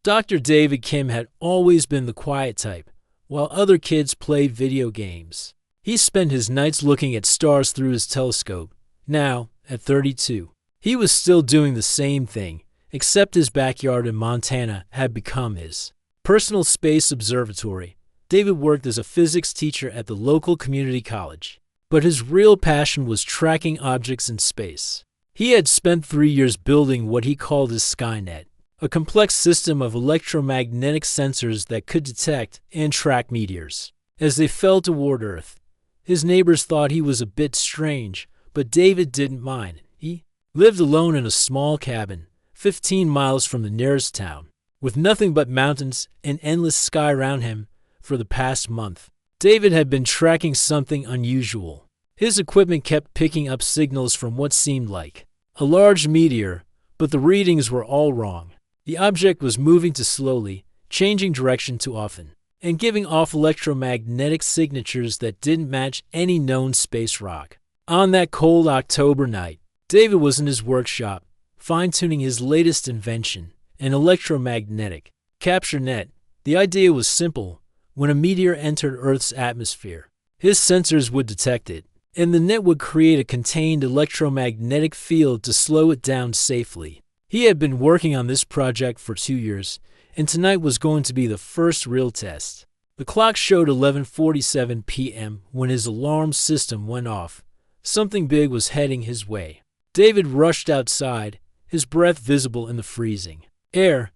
Dr. David Kim had always been the quiet type, while other kids played video games. He spent his nights looking at stars through his telescope. Now, at 32, he was still doing the same thing, except his backyard in Montana had become his personal space observatory. David worked as a physics teacher at the local community college, but his real passion was tracking objects in space. He had spent 3 years building what he called his Skynet, a complex system of electromagnetic sensors that could detect and track meteors as they fell toward Earth. His neighbors thought he was a bit strange, but David didn't mind. He lived alone in a small cabin, 15 miles from the nearest town, with nothing but mountains and endless sky around him. For the past month, David had been tracking something unusual. His equipment kept picking up signals from what seemed like a large meteor, but the readings were all wrong. The object was moving too slowly, changing direction too often, and giving off electromagnetic signatures that didn't match any known space rock. On that cold October night, David was in his workshop, fine-tuning his latest invention, an electromagnetic capture net. The idea was simple. When a meteor entered Earth's atmosphere, his sensors would detect it, and the net would create a contained electromagnetic field to slow it down safely. He had been working on this project for 2 years, and tonight was going to be the first real test. The clock showed 11:47 p.m. when his alarm system went off. Something big was heading his way. David rushed outside, his breath visible in the freezing air.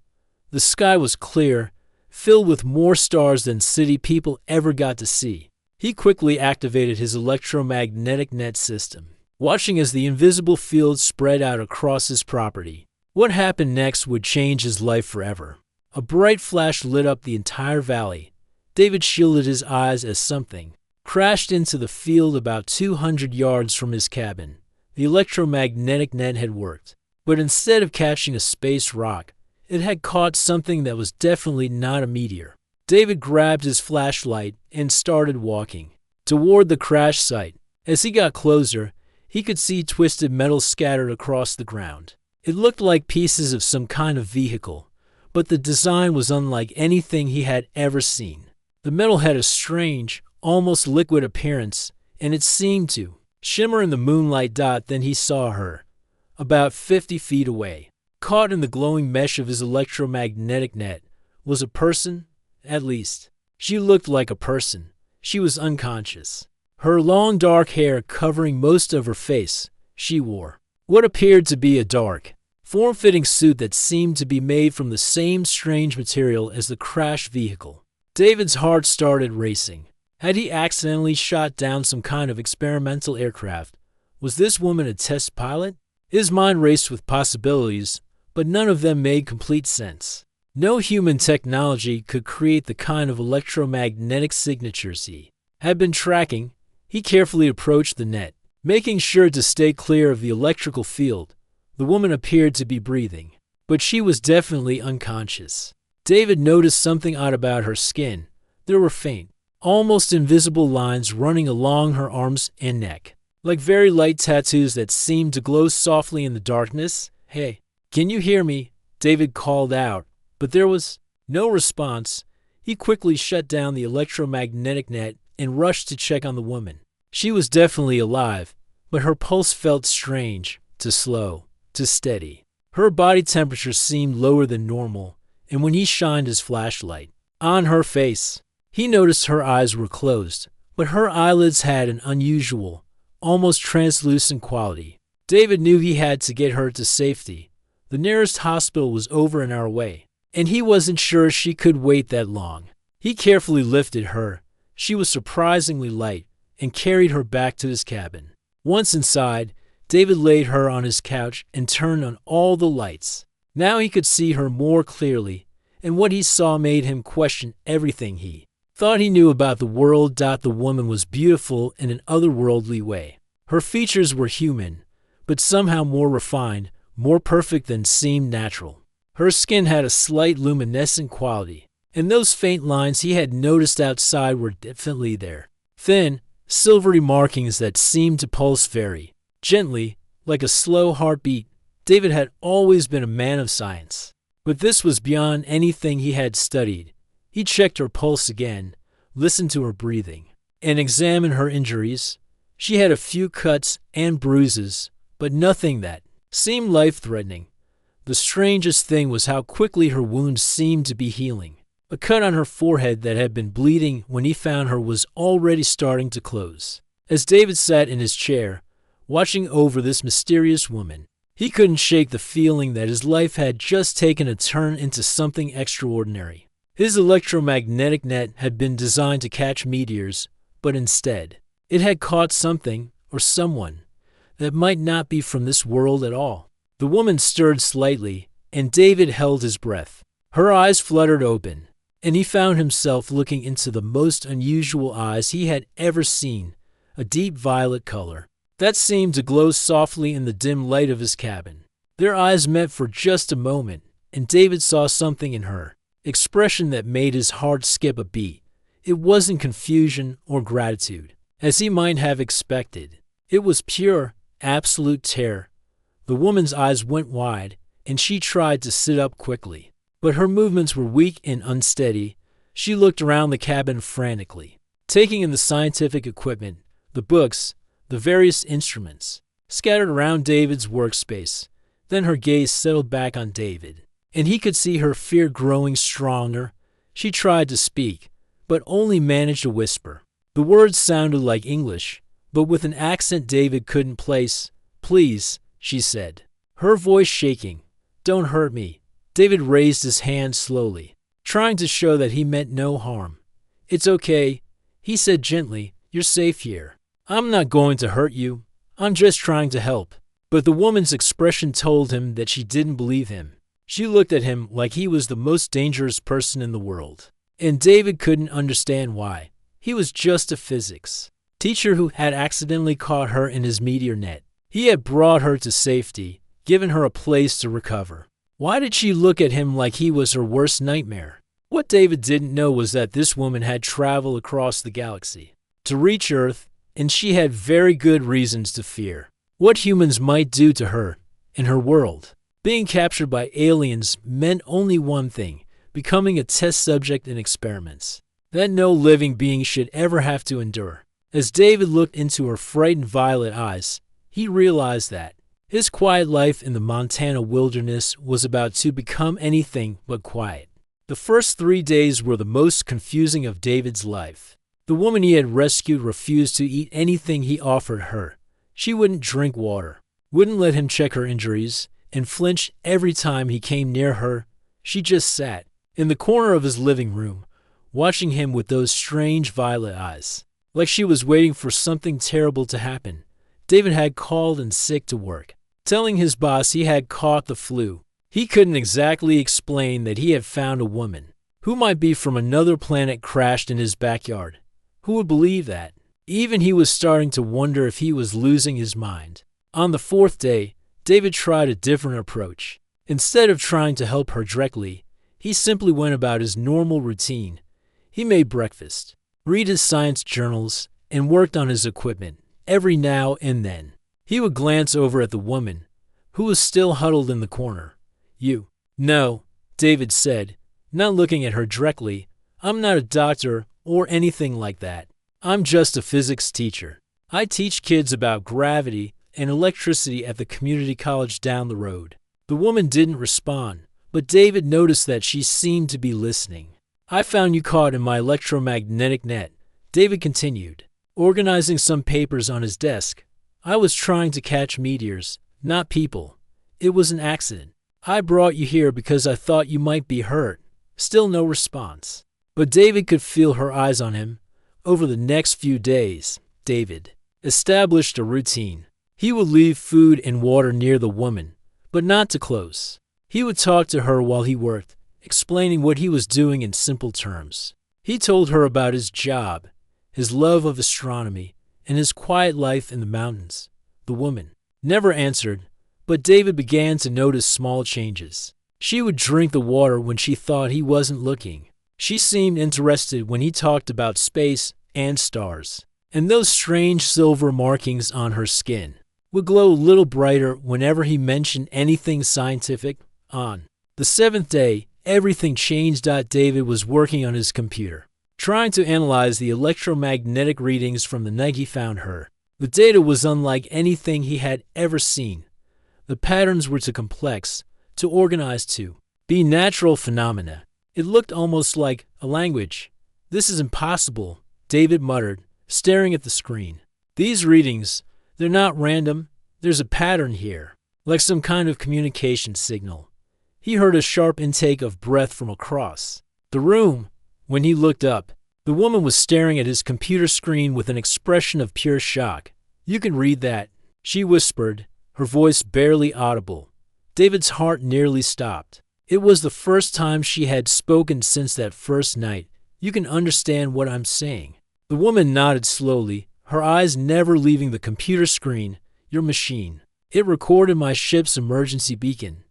The sky was clear, filled with more stars than city people ever got to see. He quickly activated his electromagnetic net system, watching as the invisible field spread out across his property. What happened next would change his life forever. A bright flash lit up the entire valley. David shielded his eyes as something crashed into the field about 200 yards from his cabin. The electromagnetic net had worked, but instead of catching a space rock, it had caught something that was definitely not a meteor. David grabbed his flashlight and started walking toward the crash site. As he got closer, he could see twisted metal scattered across the ground. It looked like pieces of some kind of vehicle, but the design was unlike anything he had ever seen. The metal had a strange, almost liquid appearance, and it seemed to shimmer in the moonlight. Then he saw her, about 50 feet away. Caught in the glowing mesh of his electromagnetic net was a person, at least. She looked like a person. She was unconscious. Her long dark hair covering most of her face, she wore what appeared to be a dark, form-fitting suit that seemed to be made from the same strange material as the crashed vehicle. David's heart started racing. Had he accidentally shot down some kind of experimental aircraft? Was this woman a test pilot? His mind raced with possibilities, but none of them made complete sense. No human technology could create the kind of electromagnetic signatures he had been tracking. He carefully approached the net, making sure to stay clear of the electrical field. The woman appeared to be breathing, but she was definitely unconscious. David noticed something odd about her skin. There were faint, almost invisible lines running along her arms and neck, like very light tattoos that seemed to glow softly in the darkness. "Hey, can you hear me?" David called out, but there was no response. He quickly shut down the electromagnetic net and rushed to check on the woman. She was definitely alive, but her pulse felt strange, too slow, too steady. Her body temperature seemed lower than normal, and when he shined his flashlight on her face, he noticed her eyes were closed, but her eyelids had an unusual, almost translucent quality. David knew he had to get her to safety. The nearest hospital was over an hour away, and he wasn't sure she could wait that long. He carefully lifted her. She was surprisingly light, and carried her back to his cabin. Once inside, David laid her on his couch and turned on all the lights. Now he could see her more clearly, and what he saw made him question everything he thought he knew about the world. The woman was beautiful in an otherworldly way. Her features were human, but somehow more refined, more perfect than seemed natural. Her skin had a slight luminescent quality, and those faint lines he had noticed outside were definitely there. Thin, silvery markings that seemed to pulse very gently, like a slow heartbeat. David had always been a man of science, But this was beyond anything he had studied. He checked her pulse again, listened to her breathing, and examined her injuries. She had a few cuts and bruises, but nothing that seemed life-threatening. The strangest thing was how quickly her wounds seemed to be healing. A cut on her forehead that had been bleeding when he found her was already starting to close. As David sat in his chair, watching over this mysterious woman, he couldn't shake the feeling that his life had just taken a turn into something extraordinary. His electromagnetic net had been designed to catch meteors, but instead, it had caught something, or someone, that might not be from this world at all. The woman stirred slightly, and David held his breath. Her eyes fluttered open, and he found himself looking into the most unusual eyes he had ever seen, a deep violet color that seemed to glow softly in the dim light of his cabin. Their eyes met for just a moment, and David saw something in her, expression that made his heart skip a beat. It wasn't confusion or gratitude, as he might have expected. It was pure, absolute terror. The woman's eyes went wide, and she tried to sit up quickly, but her movements were weak and unsteady. She looked around the cabin frantically, taking in the scientific equipment, the books, the various instruments scattered around David's workspace. Then her gaze settled back on David, and he could see her fear growing stronger. She tried to speak, but only managed a whisper. The words sounded like English, but with an accent David couldn't place. "Please," she said, her voice shaking. "Don't hurt me." David raised his hand slowly, trying to show that he meant no harm. "It's okay," he said gently. "You're safe here. I'm not going to hurt you. I'm just trying to help." But the woman's expression told him that she didn't believe him. She looked at him like he was the most dangerous person in the world. And David couldn't understand why. He was just a physics teacher who had accidentally caught her in his meteor net. He had brought her to safety, given her a place to recover. Why did she look at him like he was her worst nightmare? What David didn't know was that this woman had traveled across the galaxy to reach Earth, and she had very good reasons to fear what humans might do to her and her world. Being captured by aliens meant only one thing: becoming a test subject in experiments that no living being should ever have to endure. As David looked into her frightened violet eyes, he realized that his quiet life in the Montana wilderness was about to become anything but quiet. The first 3 days were the most confusing of David's life. The woman he had rescued refused to eat anything he offered her. She wouldn't drink water, wouldn't let him check her injuries, and flinched every time he came near her. She just sat in the corner of his living room, watching him with those strange violet eyes, like she was waiting for something terrible to happen. David had called in sick to work, telling his boss he had caught the flu. He couldn't exactly explain that he had found a woman who might be from another planet crashed in his backyard. Who would believe that? Even he was starting to wonder if he was losing his mind. On the 4th day, David tried a different approach. Instead of trying to help her directly, he simply went about his normal routine. He made breakfast, read his science journals, and worked on his equipment. Every now and then, he would glance over at the woman, who was still huddled in the corner. "You." "No," David said, not looking at her directly. "I'm not a doctor or anything like that. I'm just a physics teacher. I teach kids about gravity and electricity at the community college down the road." The woman didn't respond, but David noticed that she seemed to be listening. "I found you caught in my electromagnetic net," David continued, organizing some papers on his desk. "I was trying to catch meteors, not people. It was an accident. I brought you here because I thought you might be hurt." Still no response. But David could feel her eyes on him. Over the next few days, David established a routine. He would leave food and water near the woman, but not too close. He would talk to her while he worked, explaining what he was doing in simple terms. He told her about his job, his love of astronomy, and his quiet life in the mountains. The woman never answered, but David began to notice small changes. She would drink the water when she thought he wasn't looking. She seemed interested when he talked about space and stars. And those strange silver markings on her skin would glow a little brighter whenever he mentioned anything scientific. On The seventh day, everything changed. David was working on his computer, trying to analyze the electromagnetic readings from the night he found her. The data was unlike anything he had ever seen. The patterns were too complex, too organized to be natural phenomena. It looked almost like a language. "This is impossible," David muttered, staring at the screen. "These readings, they're not random. There's a pattern here, like some kind of communication signal." He heard a sharp intake of breath from across the room. When he looked up, the woman was staring at his computer screen with an expression of pure shock. "You can read that," she whispered, her voice barely audible. David's heart nearly stopped. It was the first time she had spoken since that first night. "You can understand what I'm saying?" The woman nodded slowly, her eyes never leaving the computer screen. "Your machine. It recorded my ship's emergency beacon."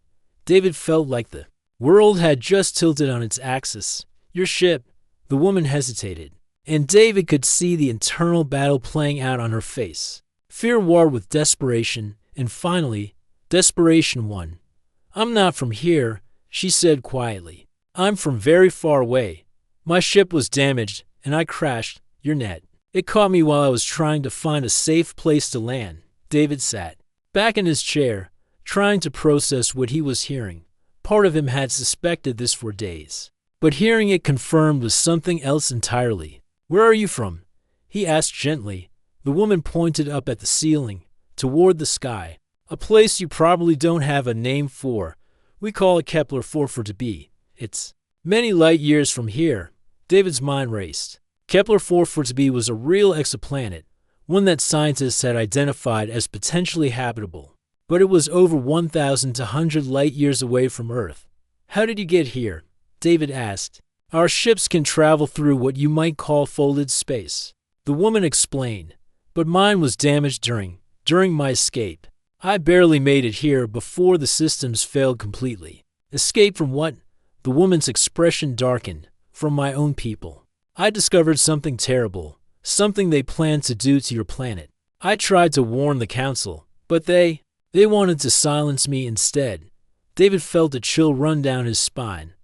David felt like the world had just tilted on its axis. "Your ship." The woman hesitated, and David could see the internal battle playing out on her face. Fear warred with desperation, and finally, desperation won. "I'm not from here," she said quietly. "I'm from very far away. My ship was damaged, and I crashed. Your net. It caught me while I was trying to find a safe place to land." David sat back in his chair, trying to process what he was hearing. Part of him had suspected this for days, but hearing it confirmed was something else entirely. "Where are you from?" he asked gently. The woman pointed up at the ceiling, toward the sky. "A place you probably don't have a name for. We call it Kepler 440b. It's many light years from here." David's mind raced. Kepler 440b was a real exoplanet, one that scientists had identified as potentially habitable. But it was over 1,200 light years away from Earth. "How did you get here?" David asked. "Our ships can travel through what you might call folded space," the woman explained. "But mine was damaged during my escape. I barely made it here before the systems failed completely." "Escape from what?" The woman's expression darkened. "From my own people. I discovered something terrible, something they planned to do to your planet. I tried to warn the council, but they wanted to silence me instead." David felt a chill run down his spine.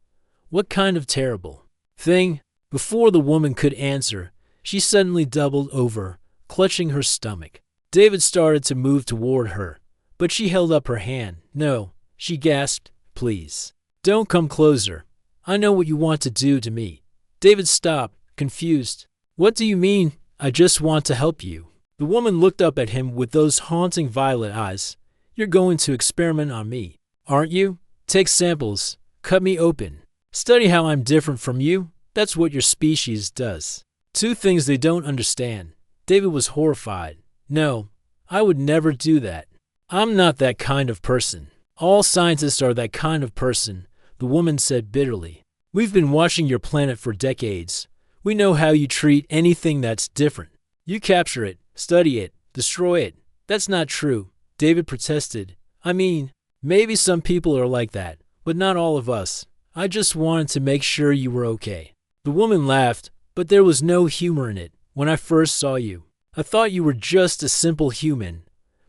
"What kind of terrible thing?" Before the woman could answer, she suddenly doubled over, clutching her stomach. David started to move toward her, but she held up her hand. "No," she gasped. "Please, don't come closer. I know what you want to do to me." David stopped, confused. "What do you mean? I just want to help you." The woman looked up at him with those haunting violet eyes. "You're going to experiment on me, aren't you? Take samples, cut me open, study how I'm different from you? That's what your species does." Two things they don't understand. David was horrified. "No, I would never do that. I'm not that kind of person." "All scientists are that kind of person," the woman said bitterly. "We've been watching your planet for decades. We know how you treat anything that's different. You capture it, study it, destroy it." "That's not true," David protested. "I mean, maybe some people are like that, but not all of us. I just wanted to make sure you were okay." The woman laughed, but there was no humor in it. "When I first saw you, I thought you were just a simple human.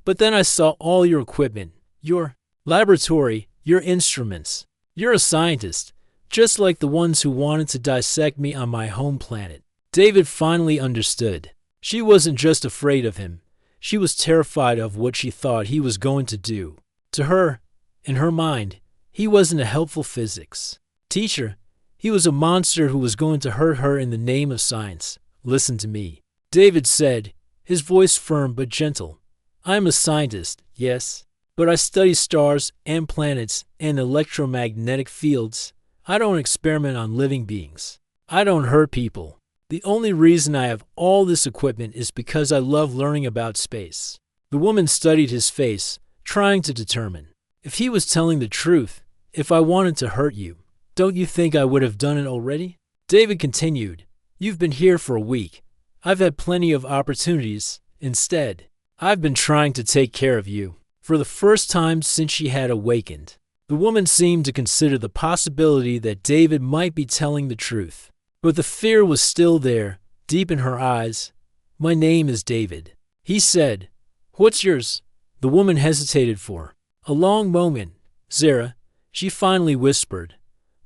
But then I saw all your equipment, your laboratory, your instruments. You're a scientist, just like the ones who wanted to dissect me on my home planet." David finally understood. She wasn't just afraid of him. She was terrified of what she thought he was going to do. To her, in her mind, he wasn't a helpful physics teacher. He was a monster who was going to hurt her in the name of science. "Listen to me," David said, his voice firm but gentle. "I'm a scientist, yes, but I study stars and planets and electromagnetic fields. I don't experiment on living beings. I don't hurt people. The only reason I have all this equipment is because I love learning about space." The woman studied his face, trying to determine if he was telling the truth. "If I wanted to hurt you, don't you think I would have done it already?" David continued. "You've been here for a week. I've had plenty of opportunities. Instead, I've been trying to take care of you." For the first time since she had awakened, the woman seemed to consider the possibility that David might be telling the truth. But the fear was still there, deep in her eyes. "My name is David," he said. "What's yours?" The woman hesitated for a long moment. "Zara," She finally whispered,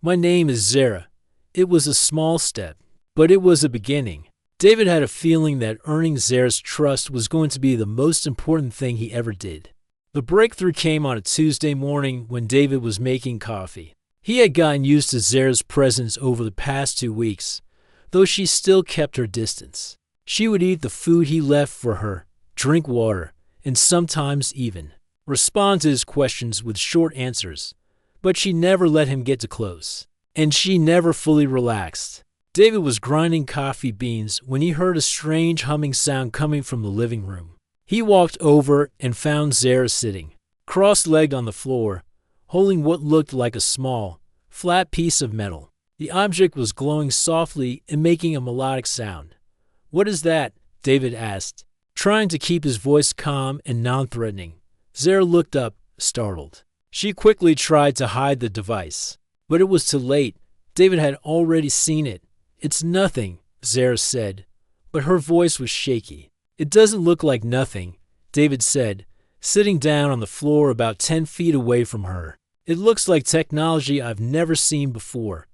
"My name is Zara." It was a small step, but it was a beginning. David had a feeling that earning Zara's trust was going to be the most important thing he ever did. The breakthrough came on a Tuesday morning when David was making coffee. He had gotten used to Zara's presence over the past 2 weeks, though she still kept her distance. She would eat the food he left for her, drink water, and sometimes even respond to his questions with short answers. But she never let him get too close, and she never fully relaxed. David was grinding coffee beans when he heard a strange humming sound coming from the living room. He walked over and found Zara sitting, cross-legged on the floor, holding what looked like a small, flat piece of metal. The object was glowing softly and making a melodic sound. "What is that?" David asked, trying to keep his voice calm and non-threatening. Zara looked up, startled. She quickly tried to hide the device, but it was too late. David had already seen it. "It's nothing," Zara said, but her voice was shaky. "It doesn't look like nothing," David said, sitting down on the floor about 10 feet away from her. "It looks like technology I've never seen before."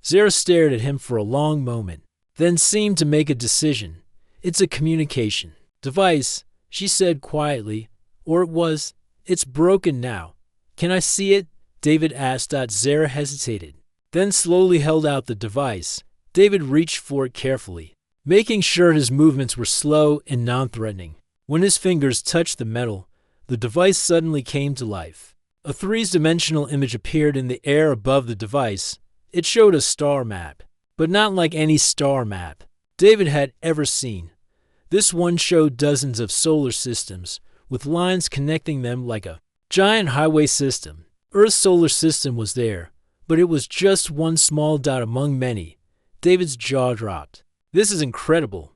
Zara stared at him for a long moment, then seemed to make a decision. "It's a communication device," she said quietly, "or it's broken now." "Can I see it?" David asked. Zara hesitated, then slowly held out the device. David reached for it carefully, making sure his movements were slow and non-threatening. When his fingers touched the metal, the device suddenly came to life. A three-dimensional image appeared in the air above the device. It showed a star map, but not like any star map David had ever seen. This one showed dozens of solar systems, with lines connecting them like a giant highway system. Earth's solar system was there, but it was just one small dot among many. David's jaw dropped. "This is incredible.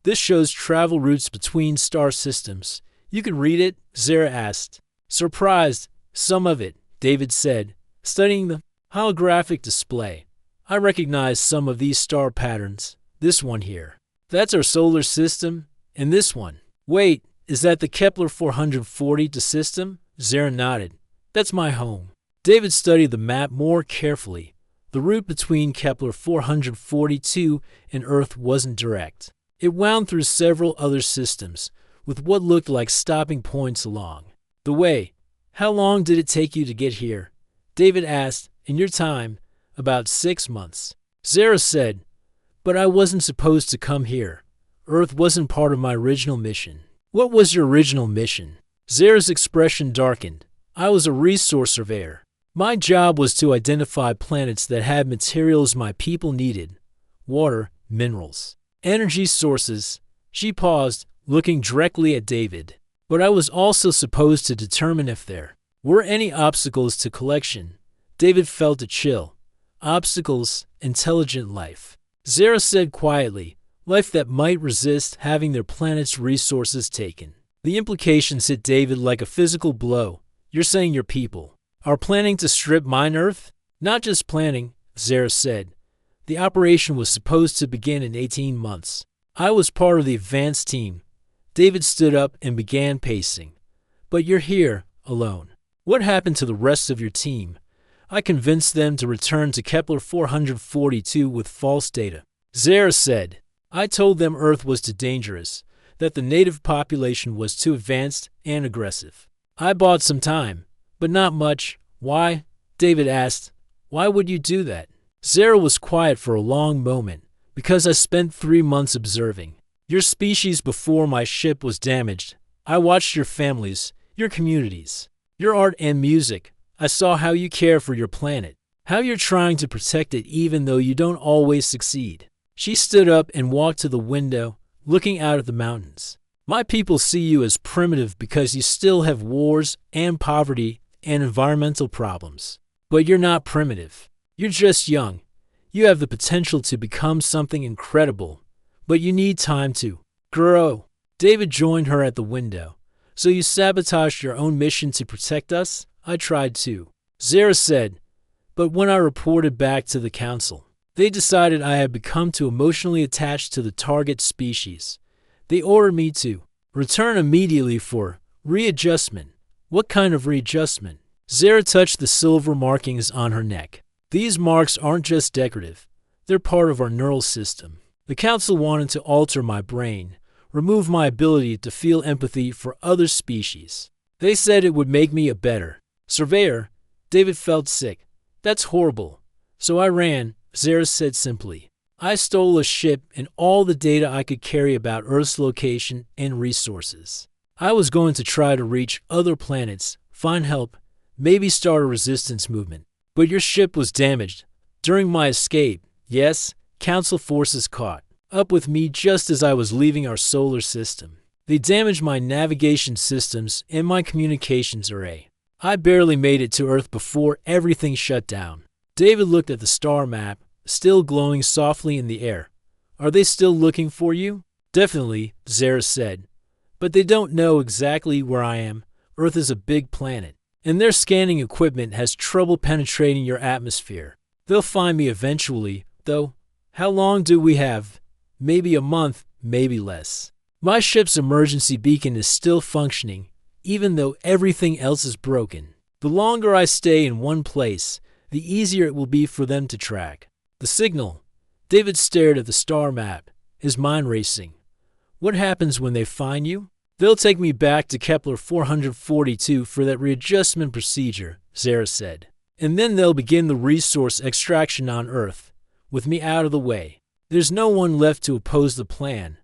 This shows travel routes between star systems." "You can read it?" Zara asked. Surprised, "Some of it," David said, studying the holographic display. "I recognize some of these star patterns. This one here. That's our solar system. And this one. Wait, is that the Kepler 440 system?" Zara nodded. "That's my home." David studied the map more carefully. The route between Kepler 442 and Earth wasn't direct. It wound through several other systems, with what looked like stopping points along the way. "How long did it take you to get here?" David asked. "In your time, about 6 months." Zara said, "But I wasn't supposed to come here. Earth wasn't part of my original mission." "What was your original mission?" Zara's expression darkened. "I was a resource surveyor. My job was to identify planets that had materials my people needed. Water, minerals, energy sources." She paused, looking directly at David. "But I was also supposed to determine if there were any obstacles to collection." David felt a chill. "Obstacles, intelligent life," Zara said quietly. "Life that might resist having their planet's resources taken." The implications hit David like a physical blow. "You're saying your people are planning to strip mine Earth?" "Not just planning," Zara said. "The operation was supposed to begin in 18 months. I was part of the advance team." David stood up and began pacing. "But you're here, alone. What happened to the rest of your team?" "I convinced them to return to Kepler 442 with false data," Zara said. "I told them Earth was too dangerous, that the native population was too advanced and aggressive. I bought some time, but not much." "Why?" David asked. "Why would you do that?" Zara was quiet for a long moment. "Because I spent 3 months observing your species before my ship was damaged. I watched your families, your communities, your art and music. I saw how you care for your planet, how you're trying to protect it even though you don't always succeed." She stood up and walked to the window, looking out at the mountains. "My people see you as primitive because you still have wars and poverty and environmental problems. But you're not primitive. You're just young. You have the potential to become something incredible, but you need time to grow." David joined her at the window. "So you sabotaged your own mission to protect us?" "I tried to," Zara said. "But when I reported back to the council, they decided I had become too emotionally attached to the target species. They ordered me to return immediately for readjustment." "What kind of readjustment?" Zara touched the silver markings on her neck. These marks aren't just decorative. They're part of our neural system. The council wanted to alter my brain, remove my ability to feel empathy for other species. They said it would make me a better surveyor. David felt sick. That's horrible. So I ran, Zara said simply. I stole a ship and all the data I could carry about Earth's location and resources. I was going to try to reach other planets, find help, maybe start a resistance movement. But your ship was damaged. During my escape, yes, Council forces caught up with me just as I was leaving our solar system. They damaged my navigation systems and my communications array. I barely made it to Earth before everything shut down. David looked at the star map, still glowing softly in the air. Are they still looking for you? Definitely, Zara said. But they don't know exactly where I am. Earth is a big planet, and their scanning equipment has trouble penetrating your atmosphere. They'll find me eventually, though. How long do we have? Maybe a month, maybe less. My ship's emergency beacon is still functioning, even though everything else is broken. The longer I stay in one place, the easier it will be for them to track. The signal. David stared at the star map, his mind racing. What happens when they find you? They'll take me back to Kepler 442 for that readjustment procedure, Zara said. And then they'll begin the resource extraction on Earth, with me out of the way. There's no one left to oppose the plan.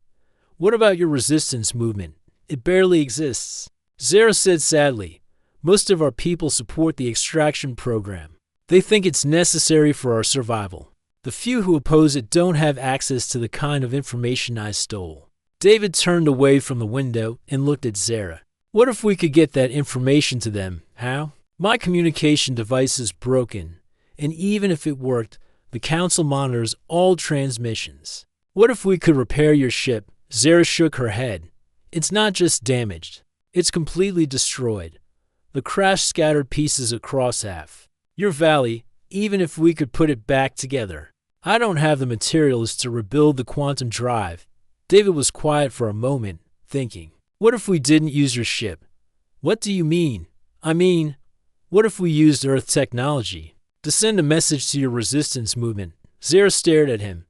What about your resistance movement? It barely exists. Zara said sadly. Most of our people support the extraction program. They think it's necessary for our survival. The few who oppose it don't have access to the kind of information I stole. David turned away from the window and looked at Zara. What if we could get that information to them? How? My communication device is broken, and even if it worked, the council monitors all transmissions. What if we could repair your ship? Zara shook her head. It's not just damaged. It's completely destroyed. The crash scattered pieces across half. Your valley, even if we could put it back together. I don't have the materials to rebuild the quantum drive. David was quiet for a moment, thinking. What if we didn't use your ship? What do you mean? I mean, what if we used Earth technology to send a message to your resistance movement? Zara stared at him.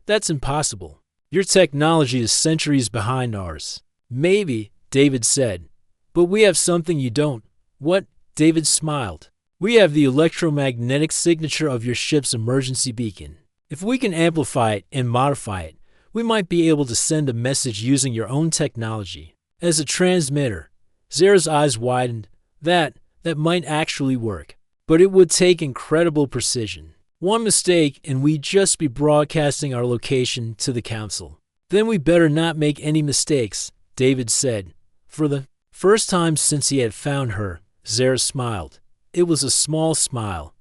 That's impossible. Your technology is centuries behind ours. Maybe, David said. But we have something you don't. What? David smiled. We have the electromagnetic signature of your ship's emergency beacon. If we can amplify it and modify it, we might be able to send a message using your own technology. As a transmitter, Zara's eyes widened. That might actually work. But it would take incredible precision. One mistake and we'd just be broadcasting our location to the council. Then we better not make any mistakes, David said. For the first time since he had found her, Zara smiled. It was a small smile,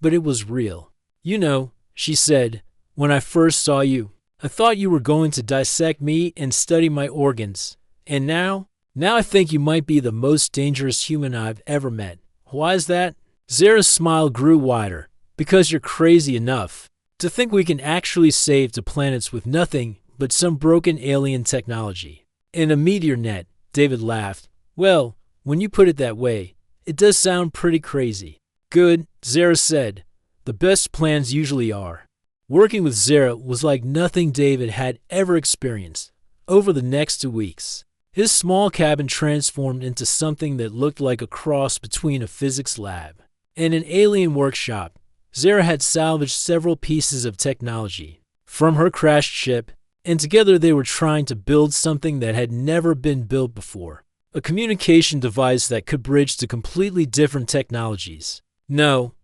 but it was real. You know, she said, when I first saw you, I thought you were going to dissect me and study my organs. And now I think you might be the most dangerous human I've ever met. Why is that? Zara's smile grew wider. Because you're crazy enough to think we can actually save the planets with nothing but some broken alien technology. In a meteor net, David laughed. Well, when you put it that way, it does sound pretty crazy. Good, Zara said. The best plans usually are. Working with Zara was like nothing David had ever experienced. Over the next 2 weeks, his small cabin transformed into something that looked like a cross between a physics lab and an alien workshop. Zara had salvaged several pieces of technology from her crashed ship, and together they were trying to build something that had never been built before. A communication device that could bridge to completely different technologies. No,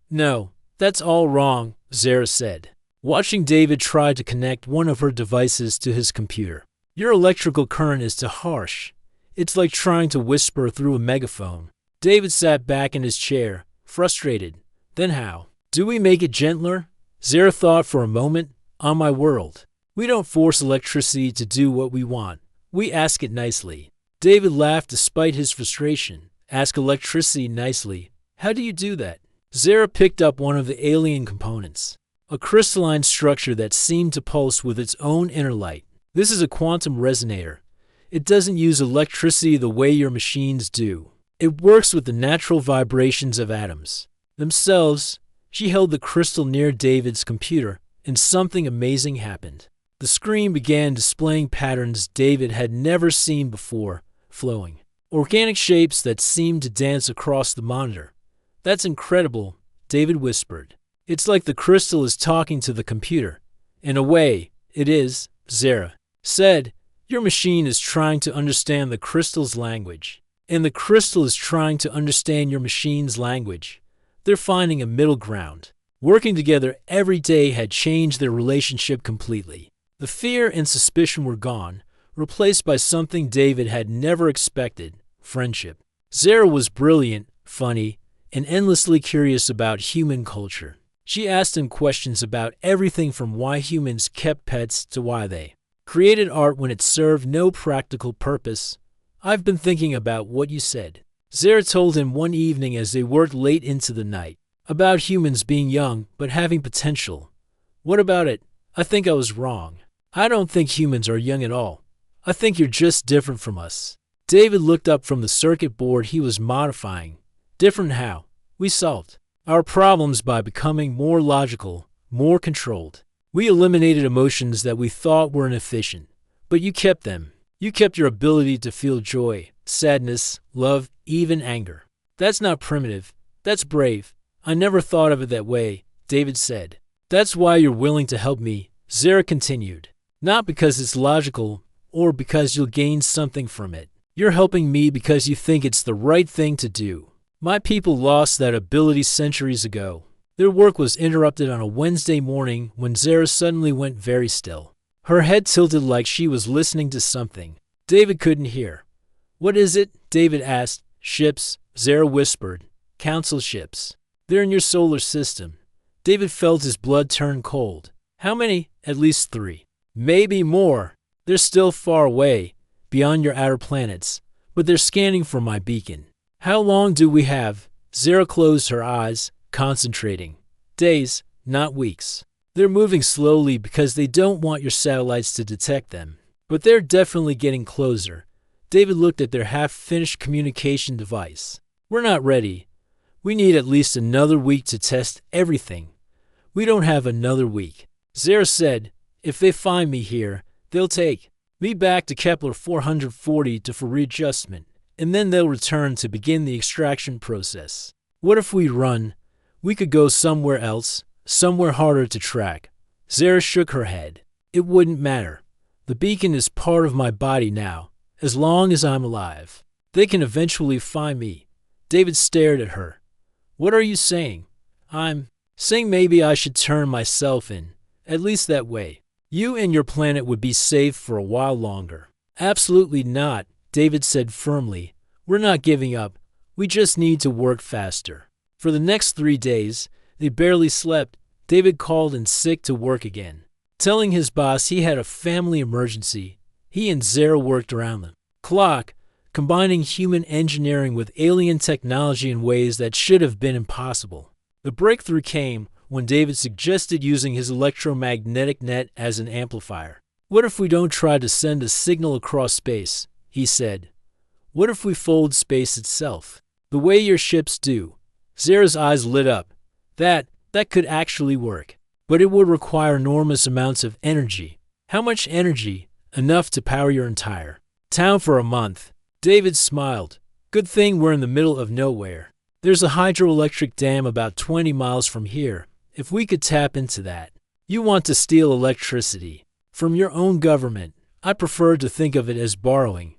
that's all wrong, Zara said, watching David try to connect one of her devices to his computer. Your electrical current is too harsh. It's like trying to whisper through a megaphone. David sat back in his chair, frustrated. Then how? Do we make it gentler? Zara thought for a moment. On my world, we don't force electricity to do what we want. We ask it nicely. David laughed despite his frustration. Ask electricity nicely. How do you do that? Zara picked up one of the alien components, a crystalline structure that seemed to pulse with its own inner light. This is a quantum resonator. It doesn't use electricity the way your machines do. It works with the natural vibrations of atoms themselves. She held the crystal near David's computer, and something amazing happened. The screen began displaying patterns David had never seen before, flowing, organic shapes that seemed to dance across the monitor. "That's incredible," David whispered. "It's like the crystal is talking to the computer." "In a way, it is," Zara said. "Your machine is trying to understand the crystal's language, and the crystal is trying to understand your machine's language. They're finding a middle ground." Working together every day had changed their relationship completely. The fear and suspicion were gone, replaced by something David had never expected: friendship. Zara was brilliant, funny, and endlessly curious about human culture. She asked him questions about everything from why humans kept pets to why they created art when it served no practical purpose. "I've been thinking about what you said," Zara told him one evening as they worked late into the night, "about humans being young but having potential." "What about it? I think I was wrong. I don't think humans are young at all. I think you're just different from us." David looked up from the circuit board he was modifying. "Different how?" "We solved our problems by becoming more logical, more controlled. We eliminated emotions that we thought were inefficient, but you kept them. You kept your ability to feel joy, sadness, love, even anger. That's not primitive. That's brave." "I never thought of it that way," David said. "That's why you're willing to help me," Zara continued. "Not because it's logical or because you'll gain something from it. You're helping me because you think it's the right thing to do. My people lost that ability centuries ago." Their work was interrupted on a Wednesday morning when Zara suddenly went very still. Her head tilted like she was listening to something David couldn't hear. "What is it?" David asked. "Ships," Zara whispered. "Council ships. They're in your solar system." David felt his blood turn cold. "How many?" "At least 3. Maybe more. They're still far away, beyond your outer planets, but they're scanning for my beacon." "How long do we have?" Zara closed her eyes, concentrating. "Days, not weeks. They're moving slowly because they don't want your satellites to detect them, but they're definitely getting closer." David looked at their half-finished communication device. "We're not ready. We need at least another week to test everything." "We don't have another week," Zara said. "If they find me here, they'll take me back to Kepler 440 for readjustment, and then they'll return to begin the extraction process." "What if we run?" "We could go somewhere else, somewhere harder to track." Zara shook her head. "It wouldn't matter. The beacon is part of my body now, as long as I'm alive. They can eventually find me." David stared at her. "What are you saying?" "I'm saying maybe I should turn myself in, at least that way. You and your planet would be safe for a while longer." "Absolutely not," David said firmly. "We're not giving up. We just need to work faster." For the next 3 days, they barely slept. David called in sick to work again, telling his boss he had a family emergency. He and Zara worked around the clock, combining human engineering with alien technology in ways that should have been impossible. The breakthrough came when David suggested using his electromagnetic net as an amplifier. "What if we don't try to send a signal across space?" he said. "What if we fold space itself, the way your ships do?" Zara's eyes lit up. That could actually work. But it would require enormous amounts of energy." "How much energy?" "Enough to power your entire town for a month." David smiled. "Good thing we're in the middle of nowhere. There's a hydroelectric dam about 20 miles from here. If we could tap into that." "You want to steal electricity from your own government." "I prefer to think of it as borrowing."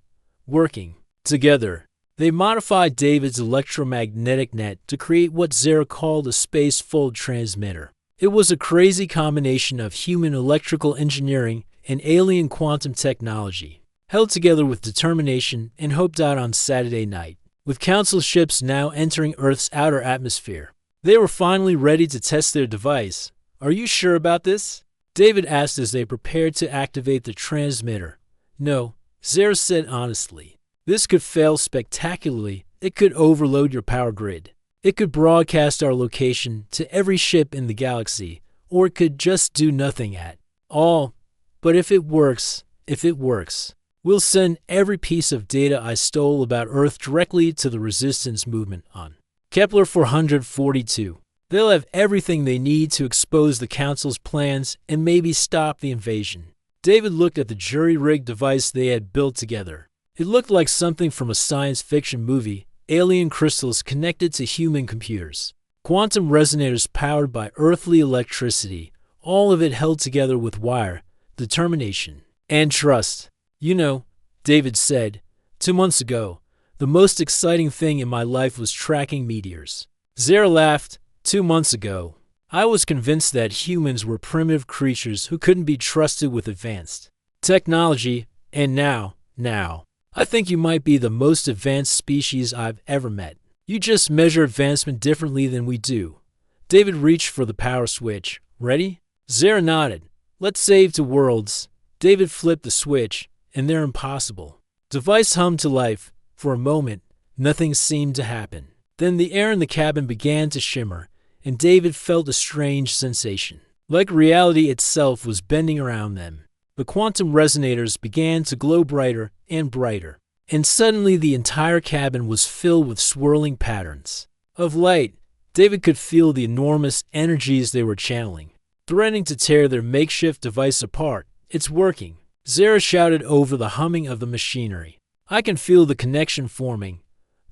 Working together, they modified David's electromagnetic net to create what Zara called a space-fold transmitter. It was a crazy combination of human electrical engineering and alien quantum technology, held together with determination and hoped out on Saturday night. With Council ships now entering Earth's outer atmosphere, they were finally ready to test their device. "Are you sure about this?" David asked as they prepared to activate the transmitter. "No," Zara said honestly. "This could fail spectacularly. It could overload your power grid. It could broadcast our location to every ship in the galaxy, or it could just do nothing at all. But if it works, We'll send every piece of data I stole about Earth directly to the resistance movement on Kepler 442. They'll have everything they need to expose the Council's plans and maybe stop the invasion. David looked at the jury-rigged device they had built together. It looked like something from a science fiction movie, alien crystals connected to human computers. Quantum resonators powered by earthly electricity, all of it held together with wire, determination, and trust. You know, David said, 2 months ago, the most exciting thing in my life was tracking meteors. Zara laughed. 2 months ago, I was convinced that humans were primitive creatures who couldn't be trusted with advanced technology, and now, I think you might be the most advanced species I've ever met. You just measure advancement differently than we do. David reached for the power switch. Ready? Zara nodded. Let's save 2 worlds. David flipped the switch, and they're impossible. Device hummed to life. For a moment, nothing seemed to happen. Then the air in the cabin began to shimmer, and David felt a strange sensation. Like reality itself was bending around them. The quantum resonators began to glow brighter and brighter, and suddenly the entire cabin was filled with swirling patterns of light. David could feel the enormous energies they were channeling, threatening to tear their makeshift device apart. It's working, Zara shouted over the humming of the machinery. I can feel the connection forming.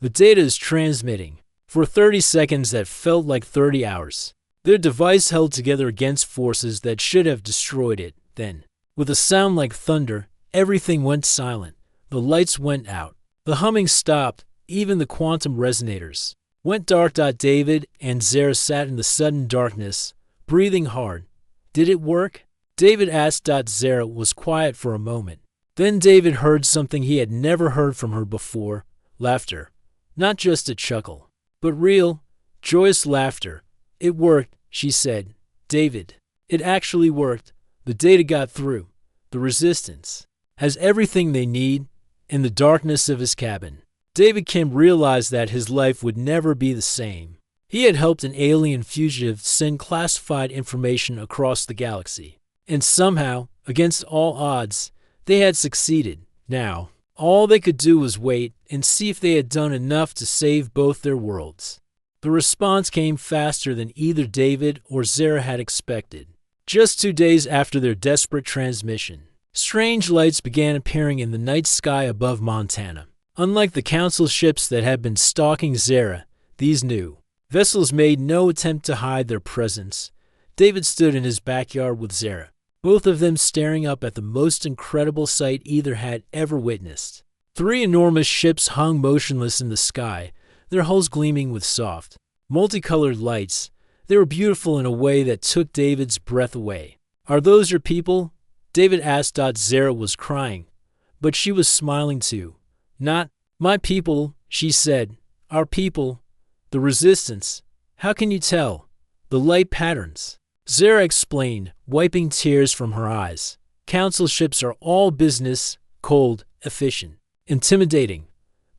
The data is transmitting. For 30 seconds that felt like 30 hours. Their device held together against forces that should have destroyed it. Then, with a sound like thunder, everything went silent. The lights went out. The humming stopped. Even the quantum resonators went dark. David and Zara sat in the sudden darkness, breathing hard. Did it work? David asked. Zara was quiet for a moment. Then David heard something he had never heard from her before. Laughter. Not just a chuckle, but real, joyous laughter. It worked, she said. David, it actually worked. The data got through. The resistance has everything they need. In the darkness of his cabin, David Kim realized that his life would never be the same. He had helped an alien fugitive send classified information across the galaxy. And somehow, against all odds, they had succeeded. Now, all they could do was wait and see if they had done enough to save both their worlds. The response came faster than either David or Zara had expected. Just 2 days after their desperate transmission, strange lights began appearing in the night sky above Montana. Unlike the Council ships that had been stalking Zara, these new vessels made no attempt to hide their presence. David stood in his backyard with Zara, both of them staring up at the most incredible sight either had ever witnessed. 3 enormous ships hung motionless in the sky, their hulls gleaming with soft, multicolored lights. They were beautiful in a way that took David's breath away. Are those your people? David asked. Zara was crying, but she was smiling too. Not my people, she said. Our people. The resistance. How can you tell? The light patterns. Zara explained, wiping tears from her eyes. Council ships are all business, cold, efficient, intimidating.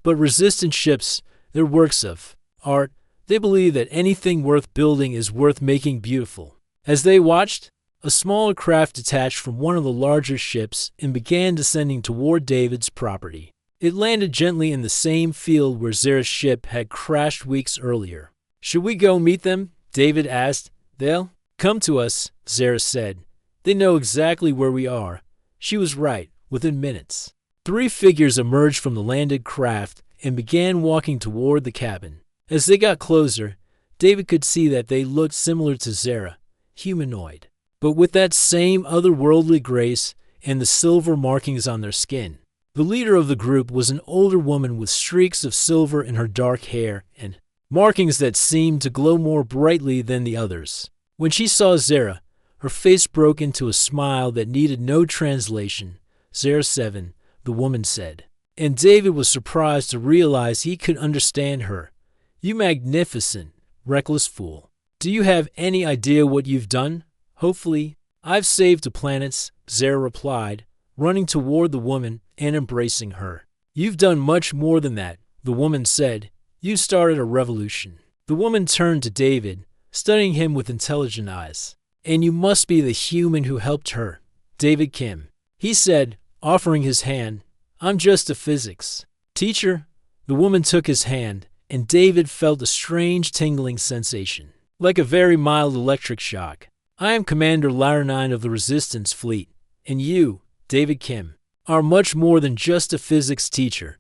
But resistance ships, they're works of art. They believe that anything worth building is worth making beautiful. As they watched, a smaller craft detached from one of the larger ships and began descending toward David's property. It landed gently in the same field where Zara's ship had crashed weeks earlier. Should we go meet them? David asked. They'll come to us, Zara said. They know exactly where we are. She was right. Within minutes, 3 figures emerged from the landed craft and began walking toward the cabin. As they got closer, David could see that they looked similar to Zara, humanoid, but with that same otherworldly grace and the silver markings on their skin. The leader of the group was an older woman with streaks of silver in her dark hair and markings that seemed to glow more brightly than the others. When she saw Zara, her face broke into a smile that needed no translation. Zara 7, the woman said. And David was surprised to realize he could understand her. You magnificent, reckless fool. Do you have any idea what you've done? Hopefully, I've saved 2 planets, Zara replied, running toward the woman and embracing her. You've done much more than that, the woman said. You started a revolution. The woman turned to David, studying him with intelligent eyes. And you must be the human who helped her, David Kim. He said, offering his hand. I'm just a physics teacher. The woman took his hand, and David felt a strange tingling sensation, like a very mild electric shock. I am Commander Lyra 9 of the Resistance Fleet, and you, David Kim, are much more than just a physics teacher.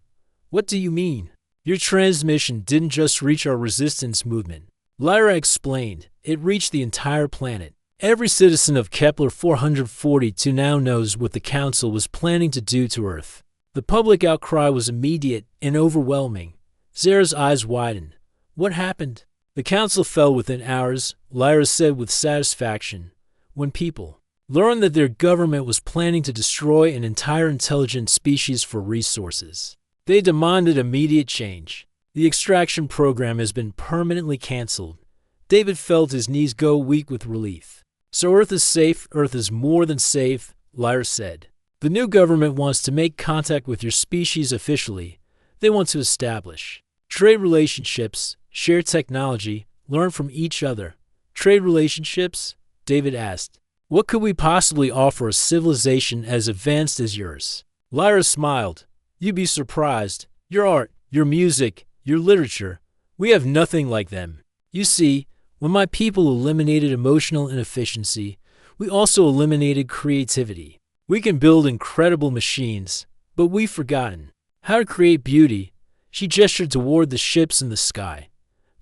What do you mean? Your transmission didn't just reach our resistance movement. Lyra explained. It reached the entire planet. Every citizen of Kepler 442 now knows what the Council was planning to do to Earth. The public outcry was immediate and overwhelming. Zara's eyes widened. What happened? The Council fell within hours, Lyra said with satisfaction. When people learned that their government was planning to destroy an entire intelligent species for resources, they demanded immediate change. The extraction program has been permanently canceled. David felt his knees go weak with relief. So Earth is safe. Earth is more than safe, Lyra said. The new government wants to make contact with your species officially. They want to establish trade relationships, share technology, learn from each other. Trade relationships? David asked. What could we possibly offer a civilization as advanced as yours? Lyra smiled. You'd be surprised. Your art, your music, your literature. We have nothing like them. You see, when my people eliminated emotional inefficiency, we also eliminated creativity. We can build incredible machines, but we've forgotten how to create beauty. She gestured toward the ships in the sky.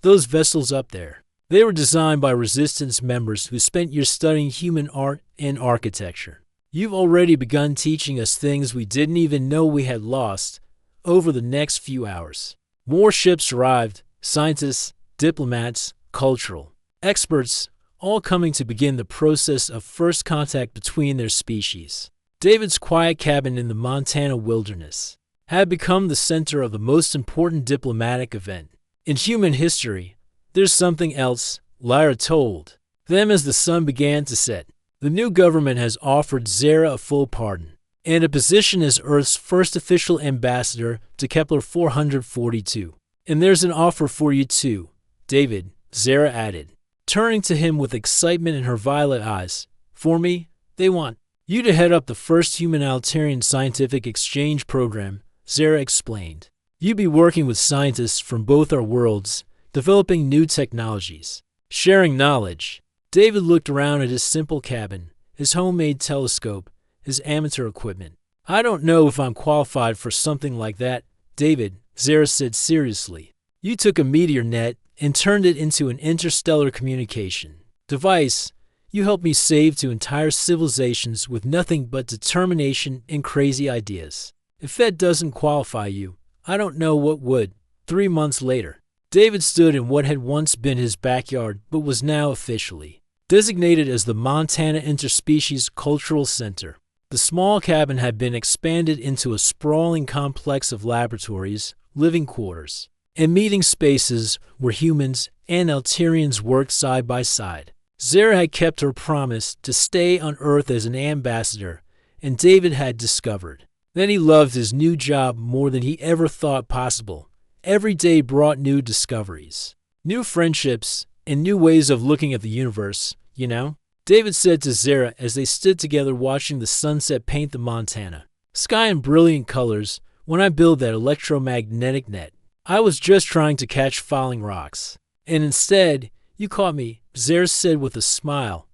Those vessels up there. They were designed by Resistance members who spent years studying human art and architecture. You've already begun teaching us things we didn't even know we had lost. Over the next few hours, more ships arrived, scientists, diplomats, cultural experts, all coming to begin the process of first contact between their species. David's quiet cabin in the Montana wilderness had become the center of the most important diplomatic event in human history. There's something else, Lyra told them as the sun began to set. The new government has offered Zara a full pardon and a position as Earth's first official ambassador to Kepler 442. And there's an offer for you too, David, Zara added, turning to him with excitement in her violet eyes. For me, they want you to head up the first human-Altarian scientific exchange program, Zara explained. You'd be working with scientists from both our worlds, developing new technologies, sharing knowledge. David looked around at his simple cabin, his homemade telescope, his amateur equipment. I don't know if I'm qualified for something like that, David, Zara said seriously. You took a meteor net and turned it into an interstellar communication device. You helped me save to entire civilizations with nothing but determination and crazy ideas. If that doesn't qualify you, I don't know what would. 3 months later, David stood in what had once been his backyard but was now officially designated as the Montana Interspecies Cultural Center. The small cabin had been expanded into a sprawling complex of laboratories, living quarters, and meeting spaces where humans and Altarians worked side by side. Zara had kept her promise to stay on Earth as an ambassador, and David had discovered that he loved his new job more than he ever thought possible. Every day brought new discoveries, new friendships, and new ways of looking at the universe, you know? David said to Zara as they stood together watching the sunset paint the Montana sky in brilliant colors. When I built that electromagnetic net, I was just trying to catch falling rocks. And instead, you caught me, Zara said with a smile.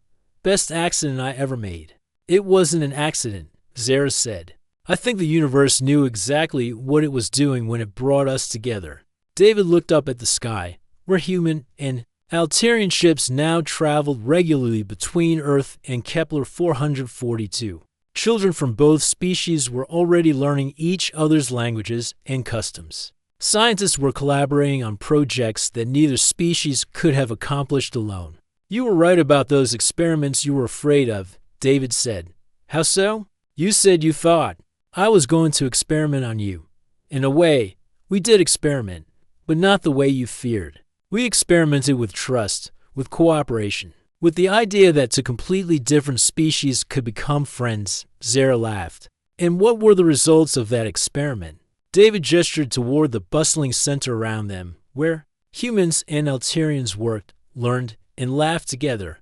Best accident I ever made. It wasn't an accident, Zara said. I think the universe knew exactly what it was doing when it brought us together. David looked up at the sky, where human and Altarian ships now traveled regularly between Earth and Kepler 442. Children from both species were already learning each other's languages and customs. Scientists were collaborating on projects that neither species could have accomplished alone. You were right about those experiments you were afraid of, David said. How so? You said you thought I was going to experiment on you. In a way, we did experiment, but not the way you feared. We experimented with trust, with cooperation, with the idea that two completely different species could become friends, Zara laughed. And what were the results of that experiment? David gestured toward the bustling center around them, where humans and Altarians worked, learned, and laughed together.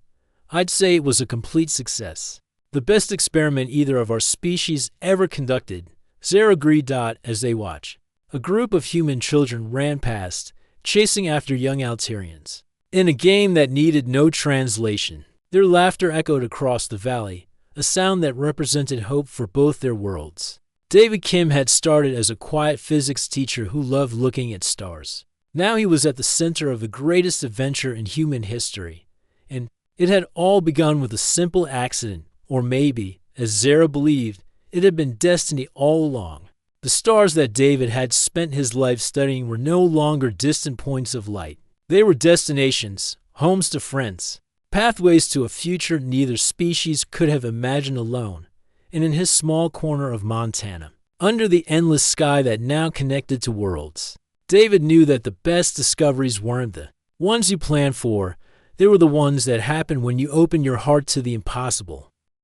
I'd say it was a complete success. The best experiment either of our species ever conducted, Zara agreed. As they watched, a group of human children ran past, chasing after young Alterians. In a game that needed no translation, their laughter echoed across the valley, a sound that represented hope for both their worlds. David Kim had started as a quiet physics teacher who loved looking at stars. Now he was at the center of the greatest adventure in human history, and it had all begun with a simple accident, or maybe, as Zara believed, it had been destiny all along. The stars that David had spent his life studying were no longer distant points of light. They were destinations, homes to friends, pathways to a future neither species could have imagined alone, and in his small corner of Montana, under the endless sky that now connected to worlds. David knew that the best discoveries weren't the ones you planned for, they were the ones that happened when you opened your heart to the impossible.